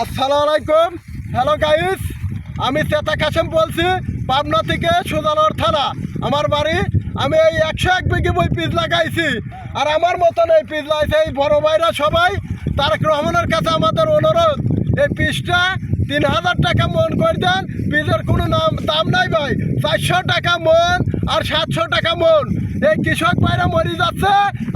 আসসালামু আলাইকুম। Hello guys, আমি চেতা কাশেম বলছি, পাবনা থেকে সুজানগর থানা আমার বাড়ি। আমি এই 101 বিঘে বই পিস লাগাইছি, আর আমার মতন এই পিস লাগাইছে এই বড় ভাইরা সবাই। তারেক রহমানের কাছে আমাদের অনুরোধ, এই পিসটা 3000 টাকা মন করে দেন। পিসের কোনো দাম নাই ভাই, 400 টাকা মন আর 700 টাকা মন। এই কৃষক ভাইরা মরে যাচ্ছে,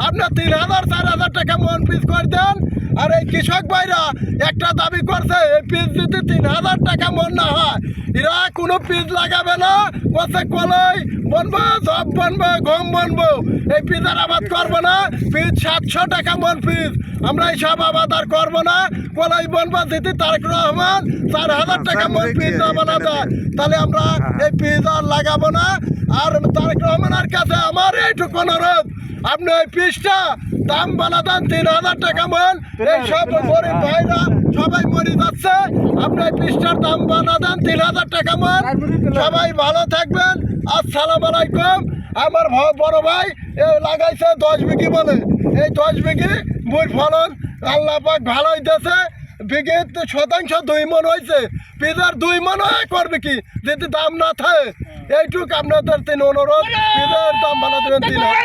আপনার 3000-4000 টাকা মন পিস করে দেন। আর এই কৃষক ভাইরা একটা দাবি করছে, এই পিস যদি 3000 টাকা মন না হয়, এরা কোনো পিস লাগাবে না। বলছে কলাই বনবো, জব বনবো, গম বনবো, এই পিসের আবাদ করবো না। পিস 700 টাকা মন পিস, আমরা এইসব আবাদ আর করবো না। কলাই বনবো যদি তারেক রহমান 4000 টাকা মন পিস না বানা দেয়, তাহলে আমরা এই পিস আর লাগাবো না। আর তারেক রহমানের কাছে আমার এইটুকু অনুরোধ, আপনি এই পিসটা দাম বানা দেন 3000 টাকা মন। এই সব গরিব ভাইরা সবাই মরে যাচ্ছে, আপনি এই পিসটার দাম বানা দেন 3000 টাকা মন। সবাই ভালো থাকবেন, আসসালামু আলাইকুম। আমার বড় ভাই লাগাইছে 10 বিঘি বলে, এই 10 বিঘি বই ফলন আল্লাহ পাক ভালোই দিয়েছে। বিঘে শতাংশ 2 মন হয়েছে, পিজার 2 মন করবে কি যদি দাম না থাকে। এইটুক আপনাদের তিন অনুরোধ, পিজার দাম বানা দেবেন 3000।